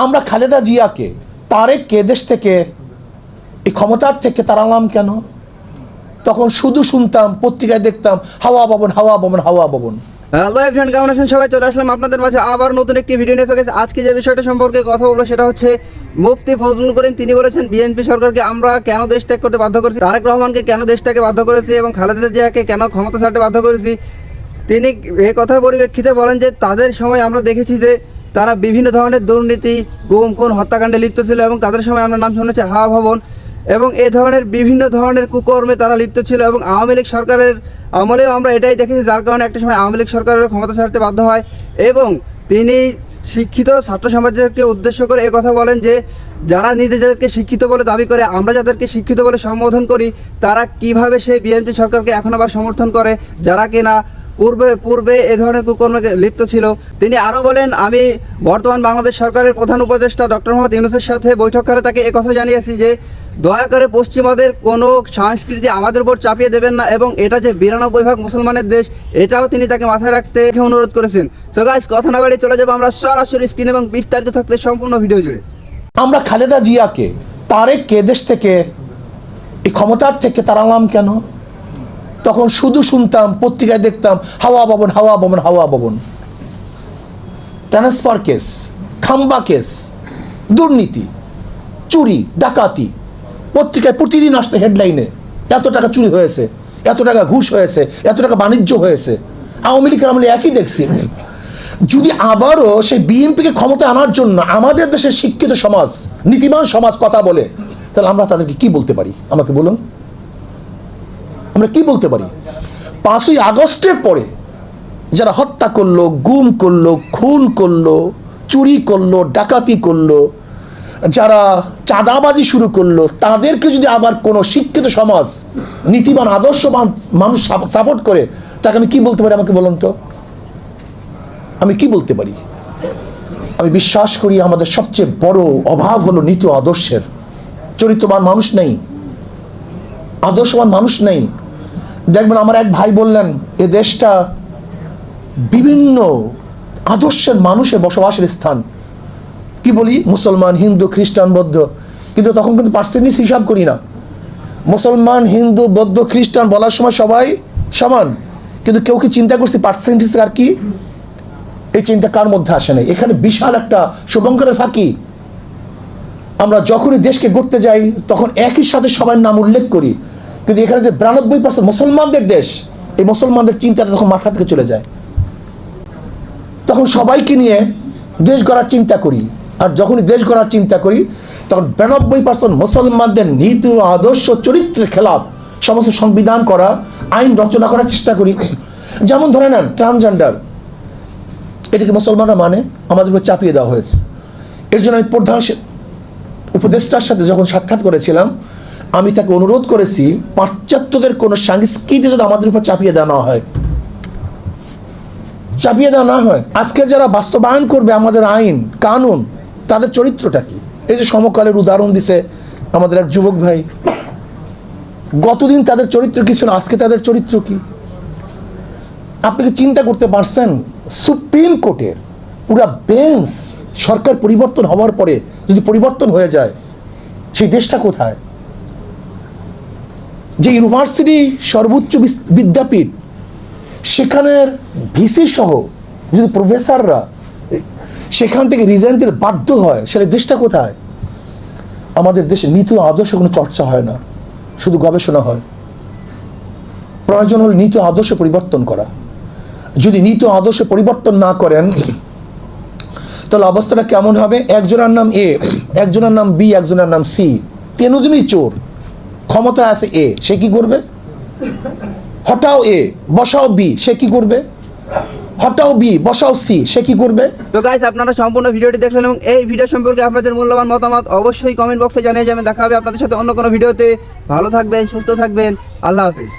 আমরা খালেদা জিয়াকে তারেককে দেশ থেকে এই ক্ষমতার থেকে তাড়ালাম কেন? তখন শুধু শুনতাম, পত্রিকায় দেখতাম হাওয়া ভবন হাওয়া ভবন হাওয়া ভবন। হ্যালো এভরিওয়ান, কেমন আছেন সবাই? চলে আসলাম আপনাদের মাঝে আবার নতুন একটি ভিডিও নিয়ে গেছে। আজকে যে বিষয়টা সম্পর্কে কথা বলবো সেটা হচ্ছে মুফতি ফজলুল করিম। তিনি বলেছেন বিএনপি সরকারকে আমরা কেন দেশ ত্যাগ করতে বাধ্য করেছি, তারেক রহমানকে কেন দেশ ত্যাগে বাধ্য করেছি এবং খালেদা জিয়াকে কেন ক্ষমতা ছাড়তে বাধ্য করেছি। তিনি এই কথার পরিপ্রেক্ষিতে বলেন যে তাদের সময় আমরা দেখেছি যে তারা বিভিন্ন ধরনের দুর্নীতি, গুম, খুন, হত্যাকাণ্ডে লিপ্ত ছিল এবং তাদের সময় আমরা নাম শুনেছি হাওয়া ভবন এবং এই ধরনের বিভিন্ন ধরনের কুকর্মে তারা লিপ্ত ছিল। এবং আওয়ামী লীগ সরকারের আমলেও আমরা এটাই দেখেছি, যার কারণে একটা সময় আওয়ামী লীগ সরকারের ক্ষমতা ছাড়তে বাধ্য হয়। এবং তিনি শিক্ষিত ছাত্র সমাজকে উদ্দেশ্য করে এই কথা বলেন যে যারা নিজেদেরকে শিক্ষিত বলে দাবি করে, আমরা যাদেরকে শিক্ষিত বলে সম্বোধন করি, তারা কিভাবে সেই বিএনপি সরকারকে এখন আবার সমর্থন করে, যারা কিনা পূর্বে এ ধরনের কুকর্মে লিপ্ত ছিল। তিনি আরও বলেন, আমি বর্তমান বাংলাদেশ সরকারের প্রধান উপদেষ্টা ডক্টর মোহাম্মদ ইউনূসের সাথে বৈঠক করে তাকে একথা জানিয়েছি যে দয়া করে পশ্চিমাদের কোনো সংস্কৃতি আমাদের উপর চাপিয়ে দেবেন না এবং এটা যে 92% মুসলমানের দেশ, এটাও তিনি তাকে মাথায় রাখতে অনুরোধ করেছেন। সো গাইস, কথা না বাড়িয়ে চলে যাবো আমরা সরাসরি স্ক্রিন এবং বিস্তারিত থাকতে সম্পূর্ণ ভিডিও জুড়ে। আমরা খালেদা জিয়াকে তারেককে দেশ থেকে এই ক্ষমতার থেকে তাড়ালাম কেন? তখন শুধু শুনতাম, পত্রিকায় দেখতাম হাওয়া ভবন হাওয়া ভবন হাওয়া ভবন। ট্রান্সফার কেস, খাম্বা কেস, দুর্নীতি, চুরি, ডাকাতি, পত্রিকায় প্রতিদিন আসতে হেডলাইনে এত টাকা চুরি হয়েছে, এত টাকা ঘুষ হয়েছে, এত টাকা বাণিজ্য হয়েছে। আওয়ামী লীগের আমলে একই দেখছি। যদি আবারও সেই বিএনপিকে ক্ষমতা আনার জন্য আমাদের দেশের শিক্ষিত সমাজ, নীতিমান সমাজ কথা বলে, তাহলে আমরা তাদেরকে কি বলতে পারি? আমাকে বলুন, আমরা কি বলতে পারি? 5ই আগস্টের পরে যারা হত্যা করলো, গুম করলো, খুন করলো, চুরি করলো, ডাকাতি করলো, যারা চাঁদাবাজি শুরু করলো, তাদেরকে যদি আবার কোনো শিক্ষিত সমাজ, নীতিবান আদর্শবান মানুষ সাপোর্ট করে, তাকে আমি কি বলতে পারি? আমাকে বলুন তো, আমি কি বলতে পারি? আমি বিশ্বাস করি আমাদের সবচেয়ে বড় অভাব হলো নীতি আদর্শের। চরিত্রবান মানুষ নেই, আদর্শবান মানুষ নেই। দেখবেন আমার এক ভাই বললেন এ দেশটা বিভিন্ন আদর্শের মানুষের বসবাসের স্থান। কি বলি? মুসলমান, হিন্দু, খ্রিস্টান, বৌদ্ধ, কিন্তু তখন কিন্তু পার্সেন্টেজ হিসাব করি না। মুসলমান, হিন্দু, বৌদ্ধ, খ্রিস্টান বলার সময় সবাই সমান, কিন্তু কেউ কি চিন্তা করছি পার্সেন্টেজ আর কি? এই চিন্তা কার মধ্যে আসে নাই? এখানে বিশাল একটা শুভঙ্করের ফাঁকি। আমরা যখনই দেশকে গড়তে যাই তখন একই সাথে সবার নাম উল্লেখ করি, কিন্তু এখানে যে 92% মুসলমানদের দেশ, এই মুসলমানদের চিন্তাটা তখন মাথা থেকে চলে যায়। তখন সবাইকে নিয়ে দেশ গড়ার চিন্তা করি, আর যখনই দেশ গড়ার চিন্তা করি তখন 92% মুসলমানদের নীতি ও আদর্শ চরিত্রের খেলাফ সমস্ত সংবিধান করা, আইন রচনা করার চেষ্টা করি। যেমন ধরে নেন ট্রান্সজেন্ডার, এটাকে মুসলমানরা মানে আমাদের উপর চাপিয়ে দেওয়া হয়েছে। এর জন্য আমি প্রধান উপদেষ্টার সাথে যখন সাক্ষাৎ করেছিলাম, আমি তাকে অনুরোধ করেছি পাশ্চাত্যদের কোনো সংস্কৃতি যেন আমাদের উপর চাপিয়ে দেওয়া না হয়, চাপিয়ে দেওয়া না হয়। আজকে যারা বাস্তবায়ন করবে আমাদের আইন কানুন, তাদের চরিত্রটা কি? এই যে সমকালের উদাহরণ দিছে আমাদের এক যুবক ভাই, গতদিন তাদের চরিত্র কি ছিল, আজকে তাদের চরিত্র কি? আপনি কি চিন্তা করতে পারছেন সুপ্রিম কোর্টের পুরা বেঞ্চ সরকার পরিবর্তন হওয়ার পরে যদি পরিবর্তন হয়ে যায়, সেই দেশটা কোথায়? যে ইউনিভার্সিটি সর্বোচ্চ বিদ্যাপীঠ, সেখানের ভিসি সহ যদি প্রফেসররা সেখান থেকে রিজাইন পেতে বাধ্য হয়, সেটা দেশটা কোথায়? আমাদের দেশে নীতি আদর্শ কোনো চর্চা হয় না, শুধু গবেষণা হয়। প্রয়োজন হল নীতি আদর্শ পরিবর্তন করা। যদি নীতি আদর্শ পরিবর্তন না করেন তাহলে অবস্থাটা কেমন হবে? একজনের নাম এ, একজনের নাম বি, একজনের নাম সি, তিনজনই চোর। ক্ষমতা আছে এ, সে কি করবে? হটাও এ বসাও বি, সে কি করবে? হটাও বি বসাও সি, সে কি করবে? তো গাইস, আপনারা সম্পূর্ণ ভিডিওটি দেখলেন এবং এই ভিডিও সম্পর্কে আপনাদের মূল্যবান মতামত অবশ্যই কমেন্ট বক্সে জানিয়ে যাবেন। দেখা হবে আপনাদের সাথে অন্য কোনো ভিডিওতে। ভালো থাকবেন, সুস্থ থাকবেন, আল্লাহ হাফিজ।